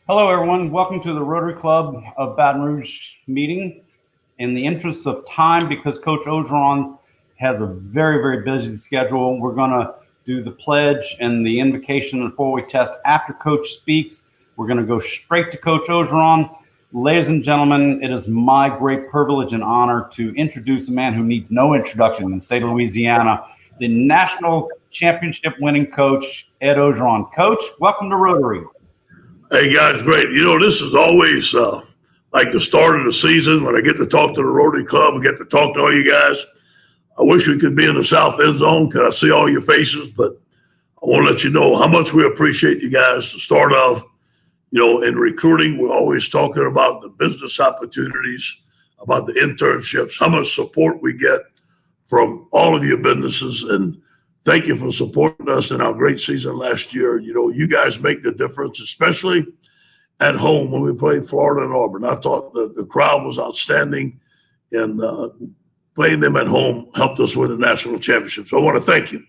Hello, everyone. Welcome to the Rotary Club of Baton Rouge meeting. In the interest of time, because Coach Orgeron has a very, very busy schedule, we're going to do the pledge and the invocation and four-way test after Coach speaks. We're going to go straight to Coach Orgeron. Ladies and gentlemen, it is my great privilege and honor to introduce a man who needs no introduction in the state of Louisiana, the national championship winning coach, Ed Orgeron. Coach, welcome to Rotary. Hey, guys, great. You know, this is always like the start of the season when I get to talk to the Rotary Club and get to talk to all you guys. I wish we could be in the south end zone because I see all your faces, but I want to let you know how much we appreciate you guys to start off. You know, in recruiting, we're always talking about the business opportunities, about the internships, how much support we get from all of your businesses. And thank you for supporting us in our great season last year. You know, you guys make the difference, especially at home when we played Florida and Auburn. I thought the crowd was outstanding, and playing them at home helped us win the national championship. So I want to thank you.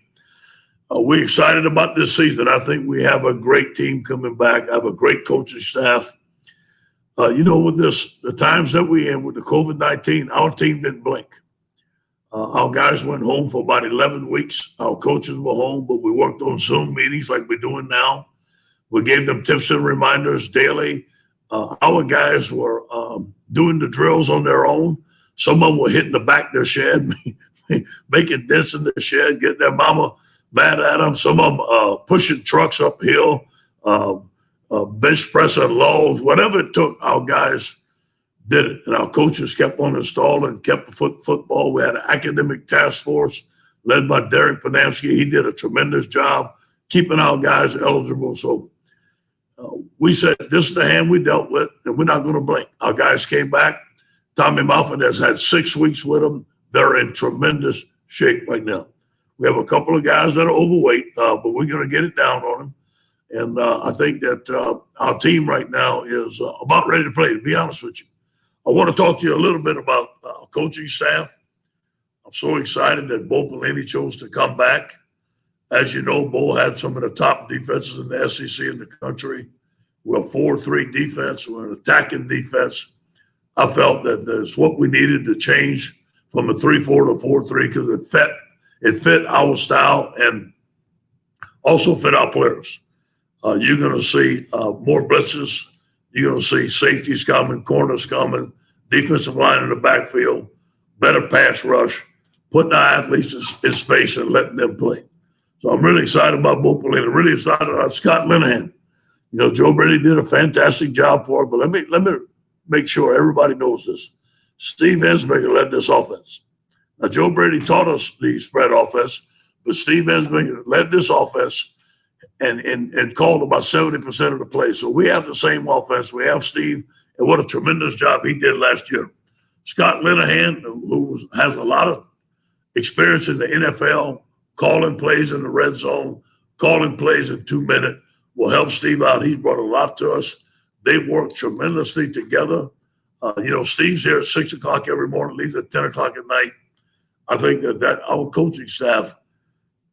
We're excited about this season. I think we have a great team coming back. I have a great coaching staff. You know, with the times that we're in with the COVID-19, our team didn't blink. Our guys went home for about 11 weeks. Our coaches were home, but we worked on Zoom meetings like we're doing now. We gave them tips and reminders daily. Our guys were doing the drills on their own. Some of them were hitting the back of their shed, making dents in their shed, getting their mama mad at them. Some of them pushing trucks uphill, bench pressing logs, whatever it took, our guys did it. And our coaches kept on installing, kept the football. We had an academic task force led by Derek Panamsky. He did a tremendous job keeping our guys eligible. So we said, this is the hand we dealt with, and we're not going to blink. Our guys came back. Tommy Moffitt has had 6 weeks with them. They're in tremendous shape right now. We have a couple of guys that are overweight, but we're going to get it down on them. And I think that our team right now is about ready to play, to be honest with you. I want to talk to you a little bit about our coaching staff. I'm so excited that Bo Pelini chose to come back. As you know, Bo had some of the top defenses in the SEC in the country. We're a 4-3 defense. We're an attacking defense. I felt that that's what we needed to change from a 3-4 to 4-3 because it fit our style and also fit our players. You're going to see more blitzes. You're going to see safeties coming, corners coming, defensive line in the backfield, better pass rush, putting our athletes in space and letting them play. So I'm really excited about Bo Pelini. Really excited about Scott Linehan. You know, Joe Brady did a fantastic job for it, but let me make sure everybody knows this. Steve Ensminger led this offense. Now, Joe Brady taught us the spread offense, but Steve Ensminger led this offense and called about 70% of the play. So we have the same offense. We have Steve, and what a tremendous job he did last year. Scott Linehan, who has a lot of experience in the NFL, calling plays in the red zone, calling plays in 2 minutes, will help Steve out. He's brought a lot to us. They've worked tremendously together. You know, Steve's here at 6 o'clock every morning, leaves at 10 o'clock at night. I think that our coaching staff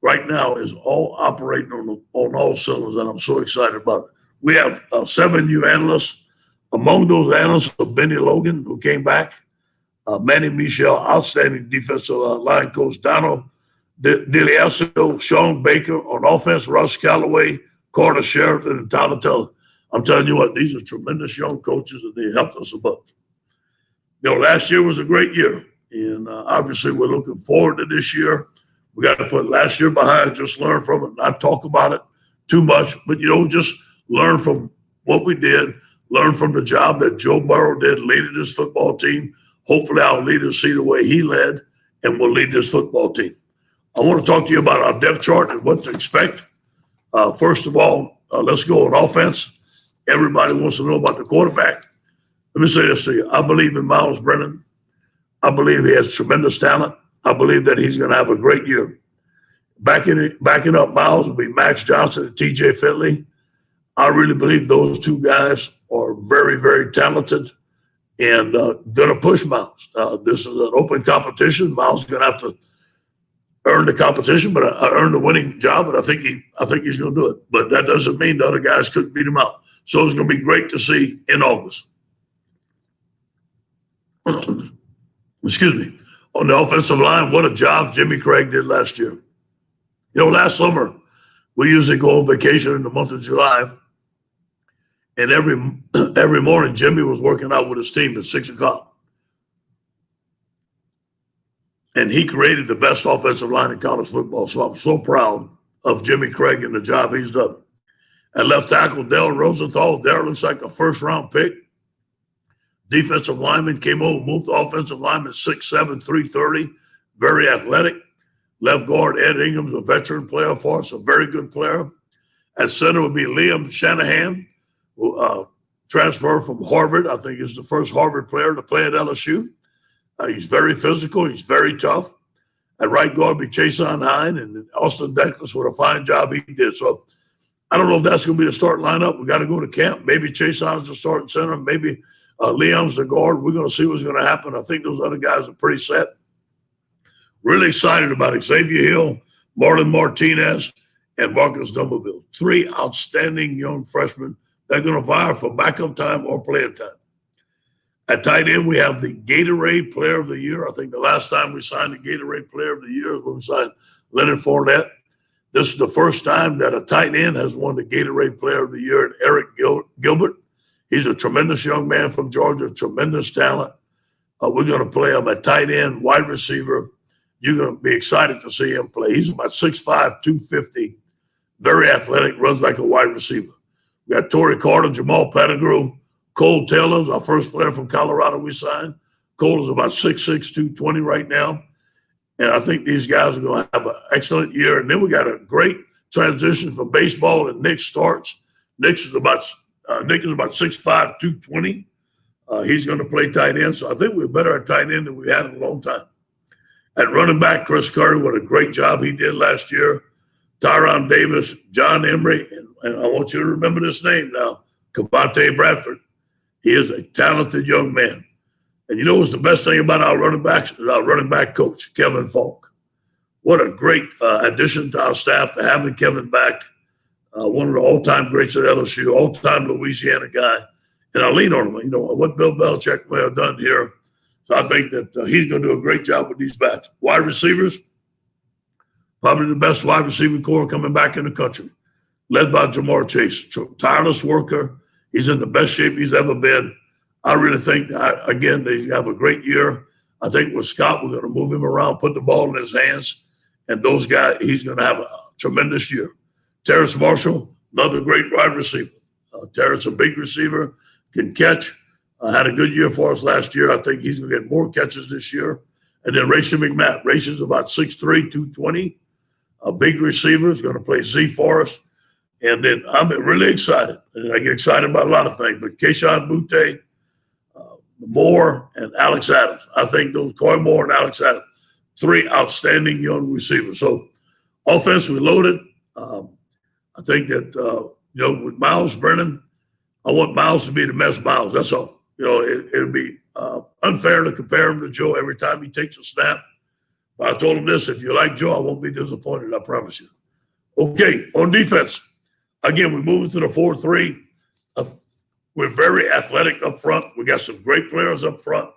right now is all operating on all cylinders, and I'm so excited about it. We have 7 new analysts. Among those analysts are Benny Logan, who came back, Manny Michel, outstanding defensive line coach, Donald DeLiasio, Sean Baker, on offense, Russ Callaway, Carter Sheraton, and Tyler Teller. I'm telling you what, these are tremendous young coaches, and they helped us a bunch. You know, last year was a great year, and obviously we're looking forward to this year. We got to put last year behind, just learn from it, not talk about it too much, but, you know, just learn from what we did, learn from the job that Joe Burrow did, leading this football team. Hopefully our leaders see the way he led and will lead this football team. I want to talk to you about our depth chart and what to expect. First of all, let's go on offense. Everybody wants to know about the quarterback. Let me say this to you. I believe in Miles Brennan. I believe he has tremendous talent. I believe that he's going to have a great year. Backing up Miles will be Max Johnson and T.J. Finley. I really believe those two guys are very, very talented and going to push Miles. This is an open competition. Miles is going to have to earn the competition, but earn the winning job. But I think he's going to do it. But that doesn't mean the other guys couldn't beat him out. So it's going to be great to see in August. Excuse me. On the offensive line, what a job Jimmy Craig did last year. Last summer, we usually go on vacation in the month of July. And every morning, Jimmy was working out with his team at 6 o'clock. And he created the best offensive line in college football. So I'm so proud of Jimmy Craig and the job he's done. At left tackle, Dale Rosenthal. Dale looks like a first-round pick. Defensive lineman came over, moved the offensive lineman 6'7", 330, very athletic. Left guard, Ed Ingham's a veteran player for us, a very good player. At center would be Liam Shanahan, who transferred from Harvard. I think he's the first Harvard player to play at LSU. He's very physical. He's very tough. At right guard would be Chason Hine, and Austin Deckless with a fine job he did. So I don't know if that's going to be the start lineup. We got to go to camp. Maybe Chason's the starting center. Maybe Liam's the guard. We're going to see what's going to happen. I think those other guys are pretty set. Really excited about Xavier Hill, Marlon Martinez, and Marcus Dumberville. 3 outstanding young freshmen that are going to vie for backup time or playing time. At tight end, we have the Gatorade Player of the Year. I think the last time we signed the Gatorade Player of the Year is when we signed Leonard Fournette. This is the first time that a tight end has won the Gatorade Player of the Year, and Eric Gilbert. He's a tremendous young man from Georgia, tremendous talent. We're going to play him at tight end, wide receiver. You're going to be excited to see him play. He's about 6'5", 250, very athletic, runs like a wide receiver. We got Torrey Carter, Jamal Pettigrew, Cole Taylor's our first player from Colorado we signed. Cole is about 6'6", 220 right now. And I think these guys are going to have an excellent year. And then we got a great transition from baseball, and Nick starts. Nick is about 6'5", 220. He's going to play tight end. So I think we're better at tight end than we had in a long time. At running back, Chris Curry, what a great job he did last year. Tyron Davis, John Emery, and I want you to remember this name now, Cavante Bradford. He is a talented young man. And you know what's the best thing about our running backs? Is our running back coach, Kevin Falk. What a great addition to our staff to having Kevin back. One of the all-time greats at LSU, all-time Louisiana guy. And I lean on him, what Bill Belichick may have done here. So I think that he's going to do a great job with these backs. Wide receivers, probably the best wide receiver core coming back in the country, led by Jamar Chase. Tireless worker. He's in the best shape he's ever been. I really think, again, they have a great year. I think with Scott, we're going to move him around, put the ball in his hands, and those guys, he's going to have a tremendous year. Terrace Marshall, another great wide receiver. Terrace, a big receiver, can catch. Had a good year for us last year. I think he's going to get more catches this year. And then Racey McMath. Racey's about 6'3", 220. A big receiver. Is going to play Z for us. And then I'm really excited. And I get excited about a lot of things. But Keyshawn Butte, Moore, and Alex Adams. I think those, Coy Moore and Alex Adams, 3 outstanding young receivers. So offense, we loaded. I think that, with Miles Brennan, I want Miles to be the best Miles. That's all. It would be unfair to compare him to Joe every time he takes a snap. But I told him this, if you like Joe, I won't be disappointed, I promise you. Okay, on defense, again, we moved to the 4-3. We're very athletic up front. We got some great players up front,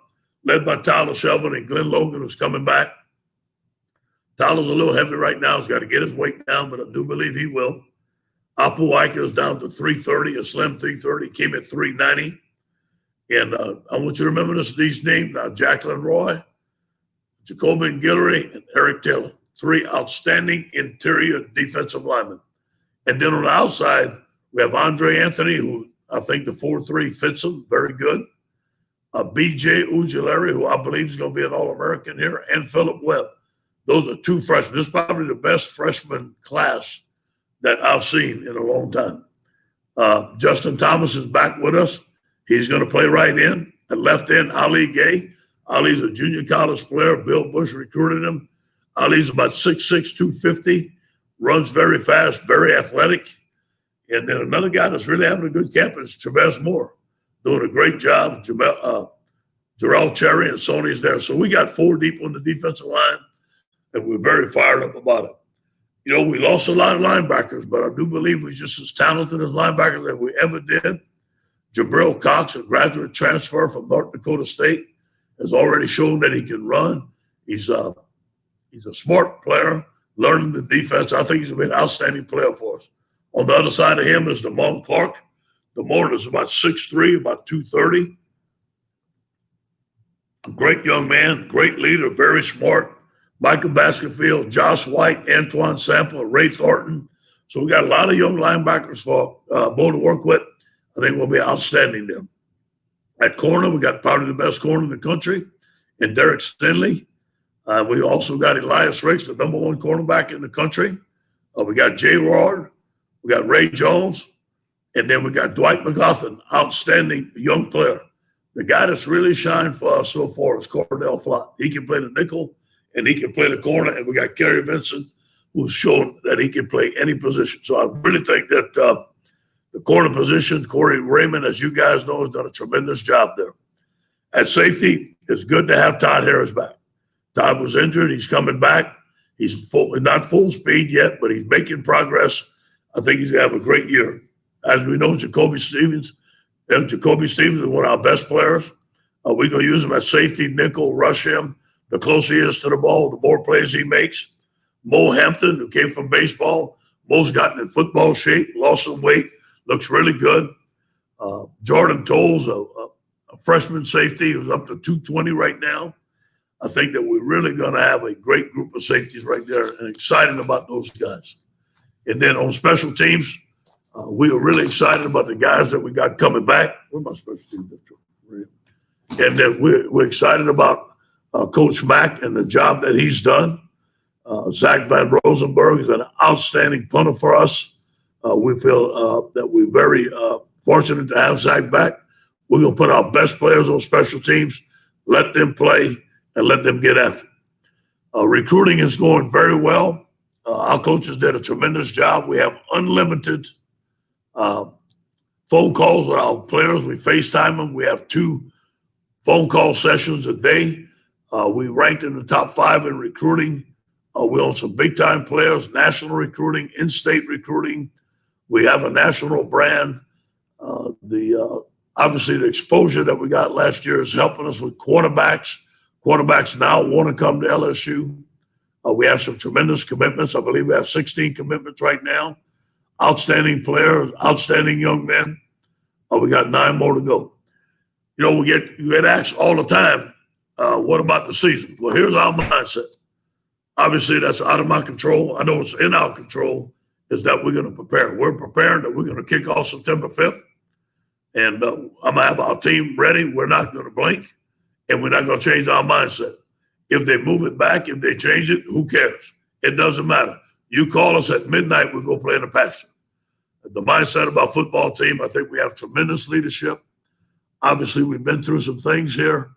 led by Tyler Shelvin and Glenn Logan, who's coming back. Tyler's a little heavy right now. He's got to get his weight down, but I do believe he will. Apu Ika is down to 330, a slim 330, came at 390. And I want you to remember these names now: Jacqueline Roy, Jacobin Guillory, and Eric Taylor. 3 outstanding interior defensive linemen. And then on the outside, we have Andre Anthony, who I think the 4-3 fits him very good. B.J. Ujulari, who I believe is going to be an All-American here, and Philip Webb. Those are 2 freshmen. This is probably the best freshman class that I've seen in a long time. Justin Thomas is back with us. He's going to play right in. At left end, Ali Gay. Ali's a junior college player. Bill Bush recruited him. Ali's about 6'6", 250, runs very fast, very athletic. And then another guy that's really having a good camp is Travis Moore, doing a great job. Jarrell Cherry and Sony's there. So we got 4 deep on the defensive line, and we're very fired up about it. We lost a lot of linebackers, but I do believe we're just as talented as linebackers that we ever did. Jabril Cox, a graduate transfer from North Dakota State, has already shown that he can run. He's a smart player, learning the defense. I think he's been an outstanding player for us. On the other side of him is Damone Clark. Damone is about 6'3", about 230. A great young man, great leader, very smart. Michael Baskerville, Josh White, Antoine Sample, Ray Thornton. So we got a lot of young linebackers for Bo to work with. I think we'll be outstanding there. At corner, we got probably the best corner in the country, and Derek Stinley. We also got Elias Ricks, the number one cornerback in the country. We got Jay Ward. We got Ray Jones. And then we got Dwight McGoffin, outstanding young player. The guy that's really shined for us so far is Cordell Flott. He can play the nickel, and he can play the corner. And we got Kerry Vincent, who's shown that he can play any position. So I really think that the corner position, Corey Raymond, as you guys know, has done a tremendous job there. At safety, it's good to have Todd Harris back. Todd was injured. He's coming back. He's not full speed yet, but he's making progress. I think he's going to have a great year. As we know, Jacoby Stevens is one of our best players. We're going to use him at safety, nickel, rush him. The closer he is to the ball, the more plays he makes. Mo Hampton, who came from baseball. Mo's gotten in football shape, lost some weight, looks really good. Jordan Tolles, a freshman safety who's up to 220 right now. I think that we're really going to have a great group of safeties right there and excited about those guys. And then on special teams, we are really excited about the guys that we got coming back. Where's my special teams? And then we're excited about Coach Mack and the job that he's done. Zach Van Rosenberg is an outstanding punter for us. We feel that we're very fortunate to have Zach back. We're going to put our best players on special teams, let them play, and let them get after it. Recruiting is going very well. Our coaches did a tremendous job. We have unlimited phone calls with our players. We FaceTime them. We have 2 phone call sessions a day. We ranked in the top 5 in recruiting. We own some big-time players, national recruiting, in-state recruiting. We have a national brand. Obviously, the exposure that we got last year is helping us with quarterbacks. Quarterbacks now want to come to LSU. We have some tremendous commitments. I believe we have 16 commitments right now. Outstanding players, outstanding young men. We got 9 more to go. You get asked all the time, what about the season? Well, here's our mindset. Obviously, that's out of my control. I know it's in our control, is that we're going to prepare. We're preparing that we're going to kick off September 5th. And I'm going to have our team ready. We're not going to blink, and we're not going to change our mindset. If they move it back, if they change it, who cares? It doesn't matter. You call us at midnight, we'll go play in the pasture. The mindset of our football team, I think we have tremendous leadership. Obviously, we've been through some things here.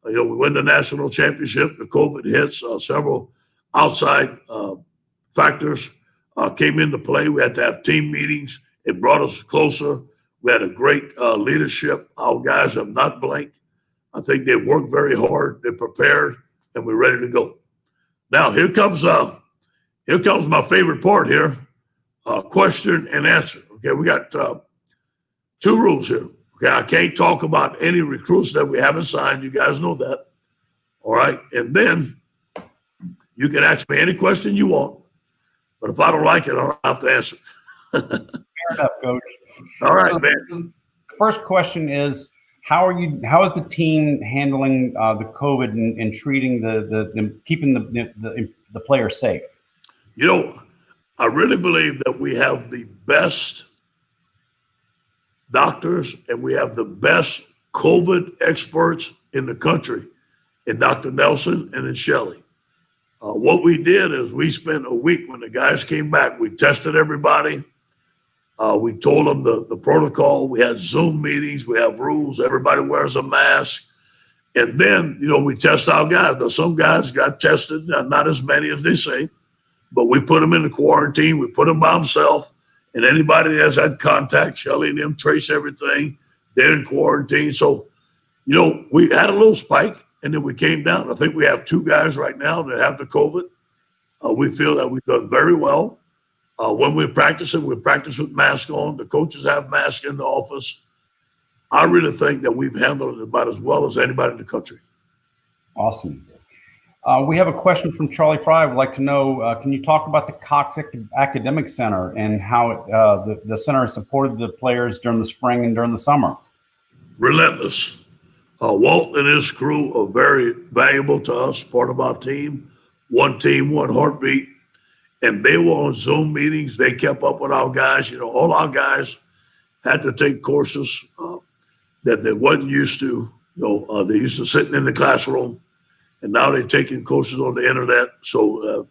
We win the national championship. The COVID hits. Several outside factors came into play. We had to have team meetings. It brought us closer. We had a great leadership. Our guys have not blinked. I think they've worked very hard. They're prepared, and we're ready to go. Now, here comes my favorite part here, question and answer. Okay, we got 2 rules here. Okay, I can't talk about any recruits that we haven't signed. You guys know that. All right, and then you can ask me any question you want, but if I don't like it, I don't have to answer. Fair enough, Coach. All right, man. The first question is, how is the team handling the COVID and treating keeping the players safe? I really believe that we have the best doctors and we have the best COVID experts in the country, in Dr. Nelson and in Shelley. What we did is we spent a week when the guys came back. We tested everybody. We told them the protocol. We had Zoom meetings. We have rules. Everybody wears a mask. And then, we test our guys. Now, some guys got tested, not as many as they say, but we put them in the quarantine. We put them by themselves. And anybody that has had contact, Shelley and them trace everything. They're in quarantine. So, we had a little spike, and then we came down. I think we have 2 guys right now that have the COVID. We feel that we've done very well. When we practice with masks on. The coaches have masks in the office. I really think that we've handled it about as well as anybody in the country. Awesome. We have a question from Charlie Fry. I would like to know, can you talk about the Cox Academic Center and how the center has supported the players during the spring and during the summer? Relentless. Walt and his crew are very valuable to us, part of our team, one heartbeat. And they were on Zoom meetings. They kept up with our guys. All our guys had to take courses that they wasn't used to. They used to sitting in the classroom, and now they're taking courses on the internet. So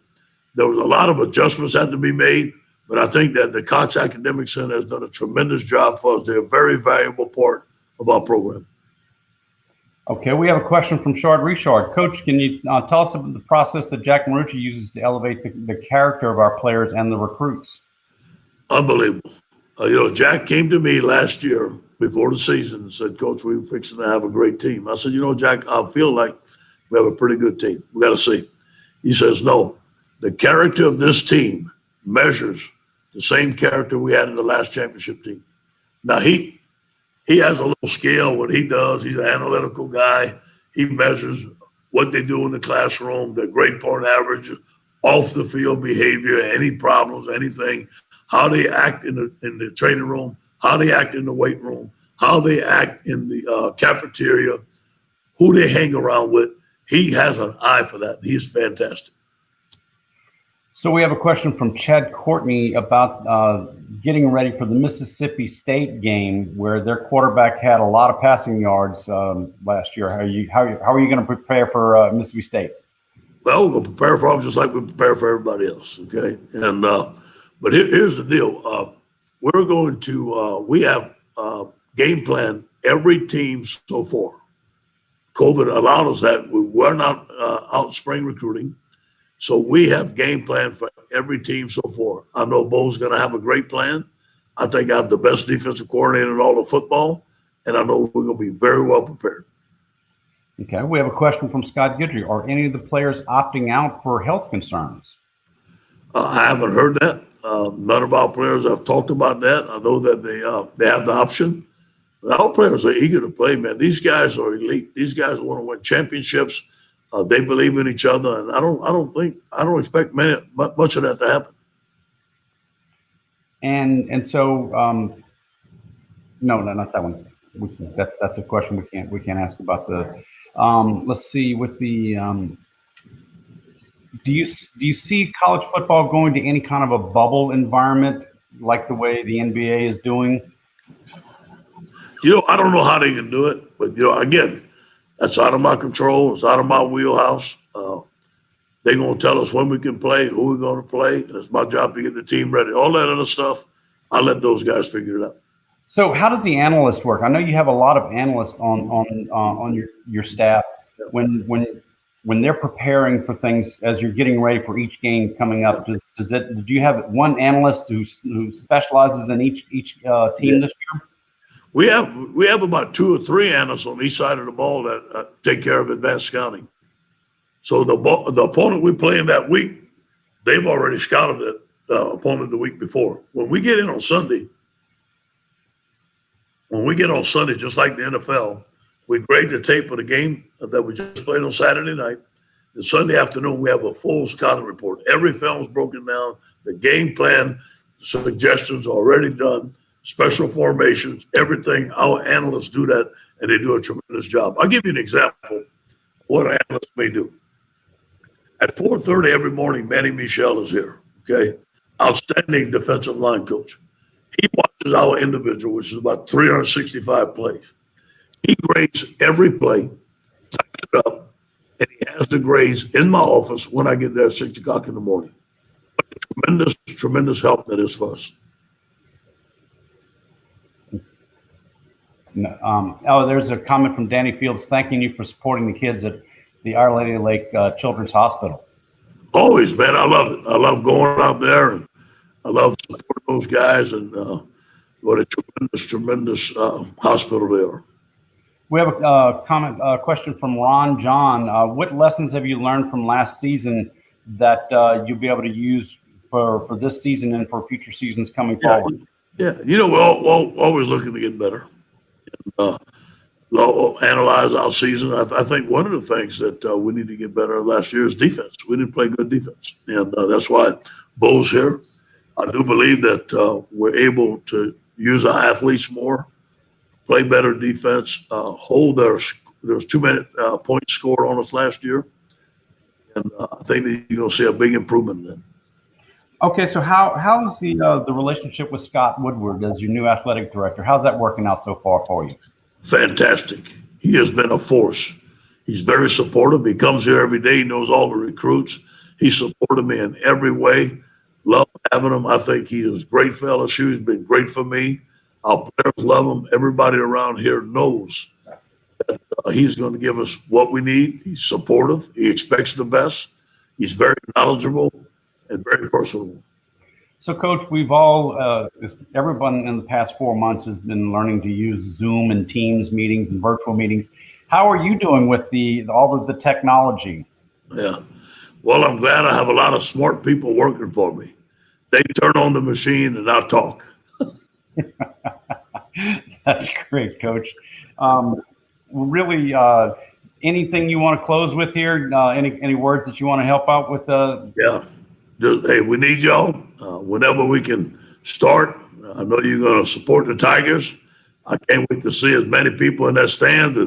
there was a lot of adjustments had to be made. But I think that the Cox Academic Center has done a tremendous job for us. They're a very valuable part of our program. Okay, we have a question from Shard Richard. Coach, can you tell us about the process that Jack Marucci uses to elevate the character of our players and the recruits? Unbelievable. Jack came to me last year before the season and said, Coach, we're fixing to have a great team. I said, Jack, I feel like we have a pretty good team. We got to see. He says, no, the character of this team measures the same character we had in the last championship team. Now, he has a little scale, what he does. He's an analytical guy. He measures what they do in the classroom, their grade point average, off the field behavior, any problems, anything, how they act in the training room, how they act in the weight room, how they act in the cafeteria, who they hang around with. He has an eye for that. He's fantastic. So we have a question from Chad Courtney about getting ready for the Mississippi State game, where their quarterback had a lot of passing yards last year. How are you going to prepare for Mississippi State? Well, we'll prepare for them just like we prepare for everybody else. Okay, and but here's the deal: we're going to we have game plan every team so far. COVID allowed us that. We were not out spring recruiting. So we have game plan for every team so far. I know Bo's going to have a great plan. I think I have the best defensive coordinator in all of football, and I know we're going to be very well prepared. Okay, we have a question from Scott Guidry. Are any of the players opting out for health concerns? I haven't heard that. None of our players have talked about that. I know that they have the option. But our players are eager to play, man. These guys are elite. These guys want to win championships. They believe in each other, and I don't expect much of that to happen. And so, no, not that one. That's a question we can't ask about the. Let's see with the. Do you see college football going to any kind of a bubble environment like the way the NBA is doing? I don't know how they can do it, but again. That's out of my control. It's out of my wheelhouse. They're going to tell us when we can play, who we're going to play. And it's my job to get the team ready. All that other stuff, I'll let those guys figure it out. So how does the analyst work? I know you have a lot of analysts on your staff. When they're preparing for things as you're getting ready for each game coming up, do you have one analyst who specializes in each team this year? We have about 2 or 3 analysts on each side of the ball that take care of advanced scouting. So the opponent we play in that week, they've already scouted the opponent the week before. When we get on Sunday, just like the NFL, we grade the tape of the game that we just played on Saturday night. And Sunday afternoon, we have a full scouting report. Every film is broken down. The game plan suggestions are already done. Special formations, everything. Our analysts do that, and they do a tremendous job. I'll give you an example of what an analyst may do. At 4:30 every morning, Manny Michel is here, okay? Outstanding defensive line coach. He watches our individual, which is about 365 plays. He grades every play, types it up, and he has the grades in my office when I get there at 6 o'clock in the morning. Tremendous help that is for us. There's a comment from Danny Fields thanking you for supporting the kids at the Our Lady Lake Children's Hospital. Always, man. I love it. I love going out there, and I love supporting those guys, and what a tremendous hospital they are. We have a question from Ron John. What lessons have you learned from last season that you'll be able to use for this season and for future seasons coming forward? Yeah, we're always looking to get better. Analyze our season. I think one of the things that we need to get better at last year is defense. We didn't play good defense, and that's why Bo's here. I do believe that we're able to use our athletes more, play better defense, hold there's too many points scored on us last year, and I think that you're going to see a big improvement then. Okay, so how's the relationship with Scott Woodward as your new athletic director? How's that working out so far for you? Fantastic. He has been a force. He's very supportive. He comes here every day. He knows all the recruits. He supported me in every way. Love having him. I think he is great for LSU. He's been great for me. Our players love him. Everybody around here knows that he's going to give us what we need. He's supportive. He expects the best. He's very knowledgeable and very personable. So, Coach, we've all, everyone in the past 4 months has been learning to use Zoom and Teams meetings and virtual meetings. How are you doing with all of the technology? Yeah. Well, I'm glad I have a lot of smart people working for me. They turn on the machine and I talk. That's great, Coach. Really, anything you want to close with here? Any words that you want to help out with? Yeah. Hey, we need y'all. Whenever we can start, I know you're going to support the Tigers. I can't wait to see as many people in that stands.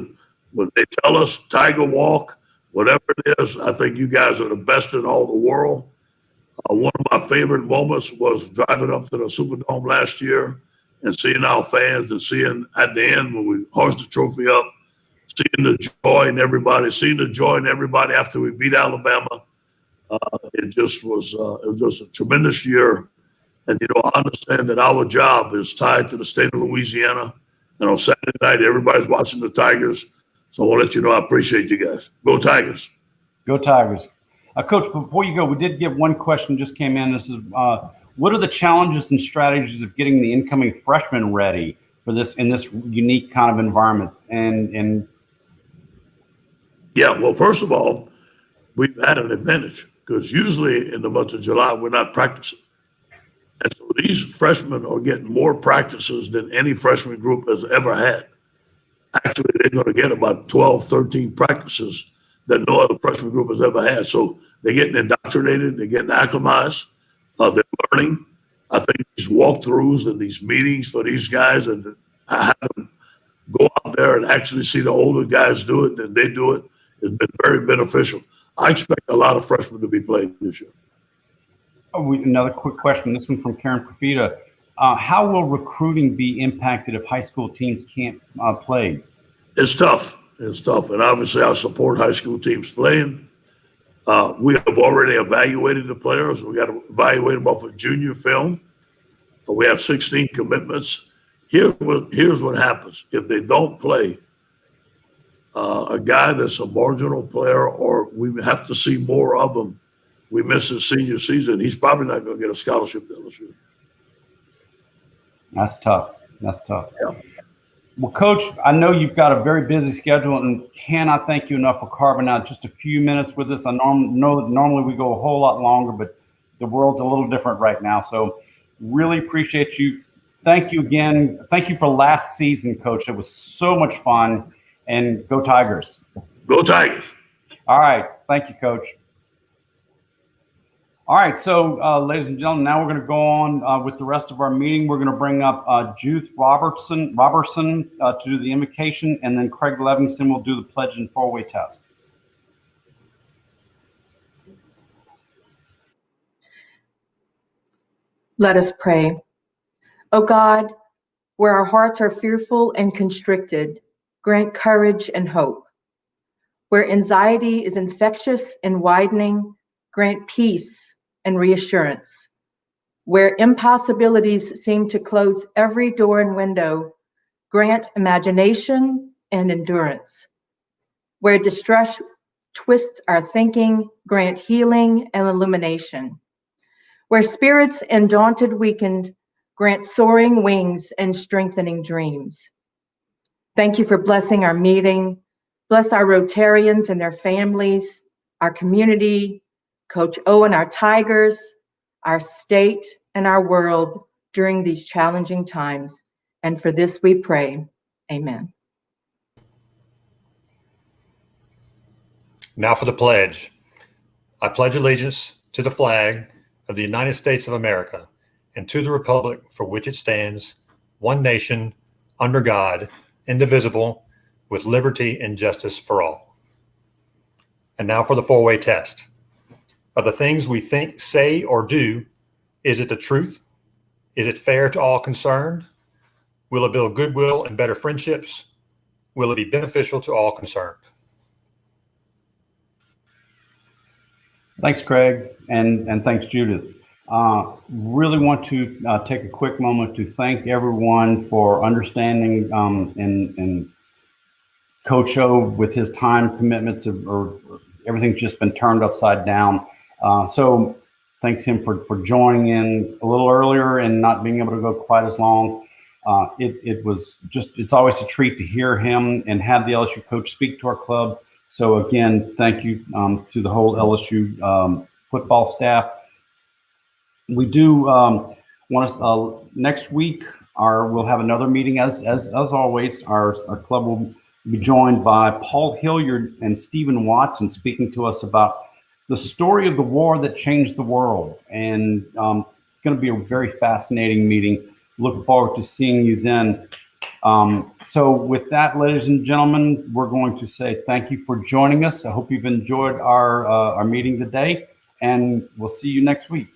When they tell us Tiger Walk, whatever it is, I think you guys are the best in all the world. One of my favorite moments was driving up to the Superdome last year and seeing our fans and seeing at the end when we hoist the trophy up, seeing the joy in everybody after we beat Alabama. It was just a tremendous year. And, I understand that our job is tied to the state of Louisiana. And on Saturday night, everybody's watching the Tigers. So I want to let you know I appreciate you guys. Go Tigers. Go Tigers. Coach, before you go, we did get one question just came in. This is, what are the challenges and strategies of getting the incoming freshmen ready for this in this unique kind of environment? And yeah, well, first of all, we've had an advantage because usually in the month of July, we're not practicing. And so these freshmen are getting more practices than any freshman group has ever had. Actually, they're going to get about 12, 13 practices that no other freshman group has ever had. So they're getting indoctrinated, they're getting acclimatized, they're learning. I think these walkthroughs and these meetings for these guys and have them go out there and actually see the older guys do it and they do it has been very beneficial. I expect a lot of freshmen to be playing this year. Another quick question, this one from Karen Profita. How will recruiting be impacted if high school teams can't play? It's tough. And obviously I support high school teams playing. We have already evaluated the players. We got to evaluate them off of junior film. We have 16 commitments. Here's what happens. If they don't play, a guy that's a marginal player or we have to see more of him, we miss his senior season, he's probably not going to get a scholarship to LSU. That's tough. Yeah. Well, Coach, I know you've got a very busy schedule and cannot thank you enough for carving out just a few minutes with us. I know that normally we go a whole lot longer, but the world's a little different right now. So really appreciate you. Thank you again. Thank you for last season, Coach. It was so much fun. And go Tigers. Go Tigers. All right. Thank you, Coach. All right, so ladies and gentlemen, now we're going to go on with the rest of our meeting. We're going to bring up Judith Robertson to do the invocation, and then Craig Livingston will do the pledge and four-way test. Let us pray. O God, where our hearts are fearful and constricted, grant courage and hope. Where anxiety is infectious and widening, grant peace and reassurance. Where impossibilities seem to close every door and window, grant imagination and endurance. Where distress twists our thinking, grant healing and illumination. Where spirits undaunted weakened, grant soaring wings and strengthening dreams. Thank you for blessing our meeting. Bless our Rotarians and their families, our community, Coach O and our Tigers, our state, and our world during these challenging times. And for this we pray. Amen. Now for the pledge. I pledge allegiance to the flag of the United States of America and to the republic for which it stands, one nation, under God, indivisible, with liberty and justice for all. And now for the four-way test. Of the things we think, say, or do, is it the truth? Is it fair to all concerned? Will it build goodwill and better friendships? Will it be beneficial to all concerned? Thanks, Craig, and thanks, Judith. Really want to take a quick moment to thank everyone for understanding and Coach O with his time commitments, or everything's just been turned upside down. So thanks him for joining in a little earlier and not being able to go quite as long. It's always a treat to hear him and have the LSU coach speak to our club. So again, thank you to the whole LSU football staff. We do want to next week. We'll have another meeting as always. Our club will be joined by Paul Hilliard and Stephen Watson speaking to us about the story of the war that changed the world, and going to be a very fascinating meeting. Look forward to seeing you then. So with that, ladies and gentlemen, we're going to say thank you for joining us. I hope you've enjoyed our meeting today, and we'll see you next week.